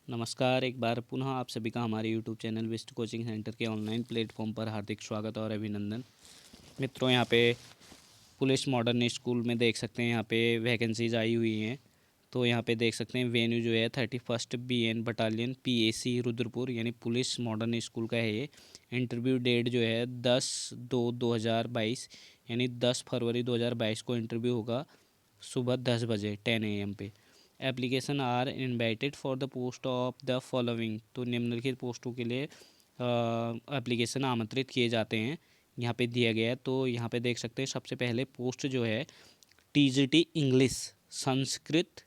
नमस्कार, एक बार पुनः आप सभी का हमारे YouTube channel best coaching centre के ऑनलाइन प्लेटफॉर्म पर हार्दिक स्वागत और अभिनंदन। मित्रों, यहाँ पे पुलिस मॉडर्न स्कूल में देख सकते हैं, यहाँ पे वैकेंसीज आई हुई हैं। तो यहाँ पे देख सकते हैं वेन्यू जो है 31 BN बटालियन PAC रुद्रपुर यानी पुलिस मॉडर्न स्कूल का है ये। इंटरव्यू डेट जो है 10/2/2022 यानी 10 फरवरी 2022 को इंटरव्यू होगा सुबह 10 बजे 10 AM पे। Application are invited for the post of the following, तो निम्नलिखित पोस्टों के लिए एप्लीकेशन आमंत्रित किए जाते हैं, यहाँ पे दिया गया है। तो यहाँ पे देख सकते हैं सबसे पहले पोस्ट जो है TGT English Sanskrit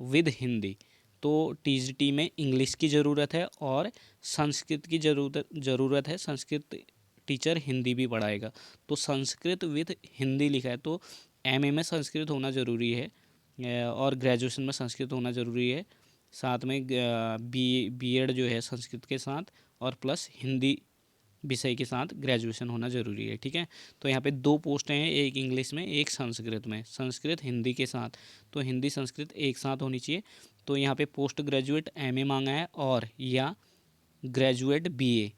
with Hindi. तो TGT में इंग्लिश की ज़रूरत है और संस्कृत की ज़रूरत है। संस्कृत टीचर हिंदी भी पढ़ाएगा। तो संस्कृत विद हिंदी लिखा है, तो MA में संस्कृत होना ज़रूरी है और ग्रेजुएशन में संस्कृत होना ज़रूरी है। साथ में BEd जो है संस्कृत के साथ और प्लस हिंदी विषय के साथ ग्रेजुएशन होना ज़रूरी है। ठीक है, तो यहाँ पे 2 पोस्टें हैं, एक इंग्लिश में एक संस्कृत में, संस्कृत हिंदी के साथ। तो हिंदी संस्कृत एक साथ होनी चाहिए। तो यहाँ पे पोस्ट ग्रेजुएट MA मांगा है और या graduate BA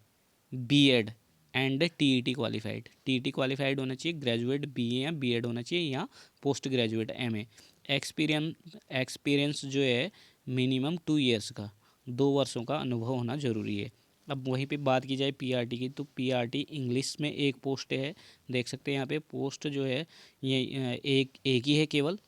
BEd and TET qualified. TET qualified होना चाहिए, ग्रेजुएट BA या BEd होना चाहिए या पोस्ट ग्रेजुएट MA। एक्सपीरियंस जो है मिनिमम 2 ईयर्स का, 2 वर्षों का अनुभव होना ज़रूरी है। अब वहीं पे बात की जाए PRT की, तो PRT इंग्लिश में एक पोस्ट है। देख सकते हैं यहाँ पे पोस्ट जो है ये एक ही है केवल।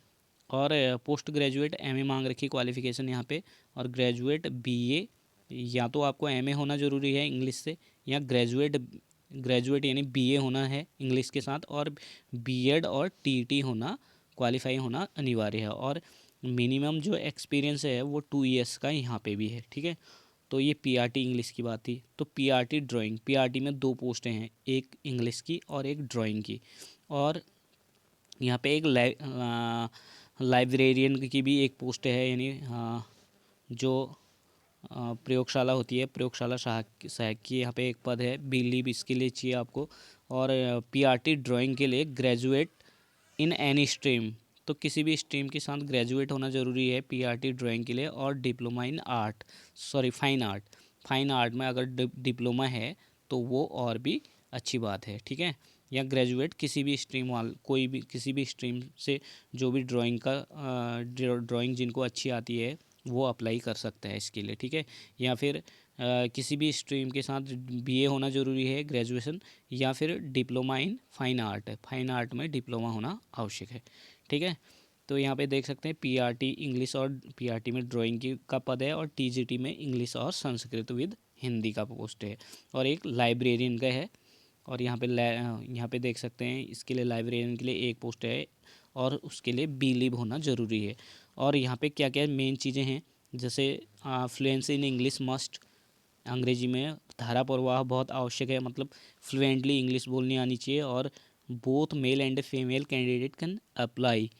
और पोस्ट ग्रेजुएट MA मांग रखी क्वालिफ़िकेशन यहाँ पे, और ग्रेजुएट BA या तो आपको MA होना ज़रूरी है इंग्लिश से, या ग्रेजुएट यानी BA होना है इंग्लिश के साथ, और BEd और TET होना क्वालिफाई होना अनिवार्य है। और मिनिमम जो एक्सपीरियंस है वो 2 ईयर्स का यहाँ पे भी है। ठीक है, तो ये PRT इंग्लिश की बात थी। तो PRT ड्राइंग, PRT में 2 पोस्टें हैं, एक इंग्लिश की और एक ड्राइंग की। और यहाँ पे एक लाइब्रेरियन की भी एक पोस्ट है, यानी जो प्रयोगशाला होती है, प्रयोगशाला सहायक की यहाँ पे एक पद है। बिलीव इसके लिए चाहिए आपको। और PRT ड्राइंग के लिए ग्रेजुएट इन एनी स्ट्रीम, तो किसी भी स्ट्रीम के साथ ग्रेजुएट होना ज़रूरी है PRT ड्राइंग के लिए। और diploma in art, sorry fine art में अगर डिप्लोमा है तो वो और भी अच्छी बात है। ठीक है, या ग्रेजुएट किसी भी स्ट्रीम कोई भी किसी भी स्ट्रीम से जो भी ड्राइंग जिनको अच्छी आती है वो अप्लाई कर सकता है इसके लिए। ठीक है, या फिर किसी भी स्ट्रीम के साथ BA होना ज़रूरी है ग्रेजुएशन, या फिर डिप्लोमा इन फाइन आर्ट में डिप्लोमा होना आवश्यक है। ठीक है, तो यहाँ पे देख सकते हैं PRT इंग्लिश और PRT में ड्राइंग की का पद है, और TGT में इंग्लिश और संस्कृत विद हिंदी का पोस्ट है, और एक लाइब्रेरियन का है। और यहाँ पे देख सकते हैं इसके लिए लाइब्रेरियन के लिए एक पोस्ट है, और उसके लिए BLib होना ज़रूरी है। और यहाँ पे क्या क्या मेन चीज़ें हैं, जैसे फ्लुएंसी इन इंग्लिश मस्ट, अंग्रेजी में धारा प्रवाह बहुत आवश्यक है, मतलब फ्लुएंटली इंग्लिश बोलनी आनी चाहिए। और both male and female candidate can apply,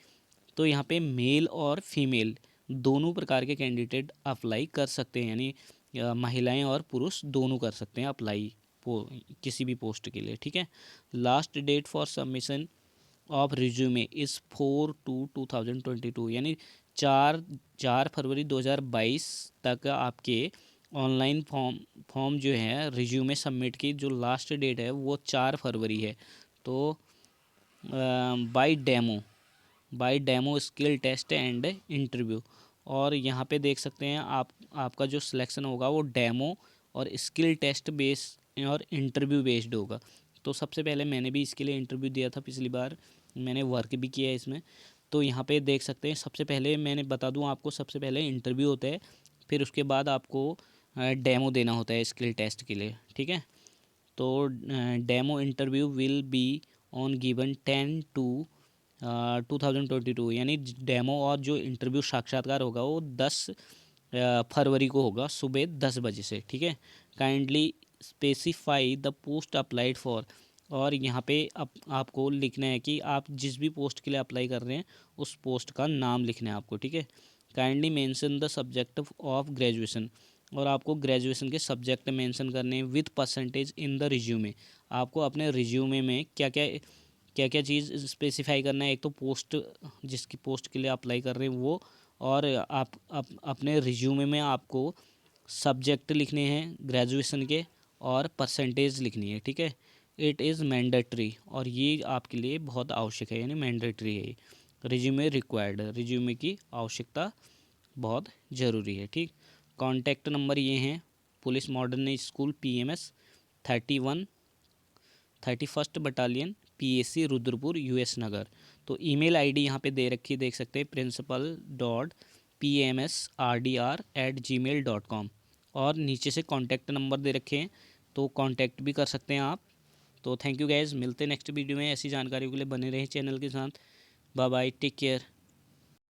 तो यहाँ पे मेल और फीमेल दोनों प्रकार के कैंडिडेट अप्लाई कर सकते हैं, यानी महिलाएं और पुरुष दोनों कर सकते हैं अप्लाई किसी भी पोस्ट के लिए। ठीक है, last date for submission of resume is 4/2/2022, यानी 4 फरवरी 2022 तक आपके ऑनलाइन फॉर्म जो है रिज्यूमे सबमिट की जो लास्ट डेट है वो 4 फरवरी है। तो by demo skill test and interview, और यहाँ पे देख सकते हैं आपका जो सिलेक्शन होगा वो डेमो और स्किल टेस्ट बेस और इंटरव्यू बेस्ड होगा। तो सबसे पहले मैंने भी इसके लिए इंटरव्यू दिया था, पिछली बार मैंने वर्क भी किया है इसमें। तो यहाँ पे देख सकते हैं सबसे पहले मैंने बता दूँ आपको, सबसे पहले इंटरव्यू होता है, फिर उसके बाद आपको डेमो देना होता है स्किल टेस्ट के लिए। ठीक है, तो demo interview will be on given 10/2/2022, यानी डेमो और जो इंटरव्यू साक्षात्कार होगा वो 10 फरवरी को होगा सुबह 10 बजे से। ठीक है, kindly specify the post applied for, और यहाँ पे आपको लिखना है कि आप जिस भी पोस्ट के लिए अप्लाई कर रहे हैं उस पोस्ट का नाम लिखना है आपको। ठीक है, kindly mention the subject of graduation, और आपको ग्रेजुएशन के सब्जेक्ट मेंशन करने हैं with percentage in the resume. आपको अपने रिज्यूमे में क्या क्या चीज़ स्पेसिफाई करना है, एक तो पोस्ट जिसकी पोस्ट के लिए अप्लाई कर रहे हैं वो, और आप अपने रिज्यूमे में आपको सब्जेक्ट लिखने हैं ग्रेजुएशन के और परसेंटेज लिखनी है, ठीक है। इट इज़ मैंडेटरी, और ये आपके लिए बहुत आवश्यक है, यानी मैंडेटरी है। रिज्यूमे रिक्वायर्ड, रिज्यूमे की आवश्यकता बहुत ज़रूरी है, ठीक। कॉन्टैक्ट नंबर ये हैं police modern school PMS 31 battalion PAC Rudrapur US नगर। तो ईमेल आईडी यहाँ पे दे रखी देख सकते हैं principal.pmsrdr@gmail.com, और नीचे से कॉन्टैक्ट नंबर दे रखे हैं, तो कॉन्टैक्ट भी कर सकते हैं आप। तो थैंक यू गाइज, मिलते हैं नेक्स्ट वीडियो में। ऐसी जानकारियों के लिए बने रहें चैनल के साथ। Bye bye, take care.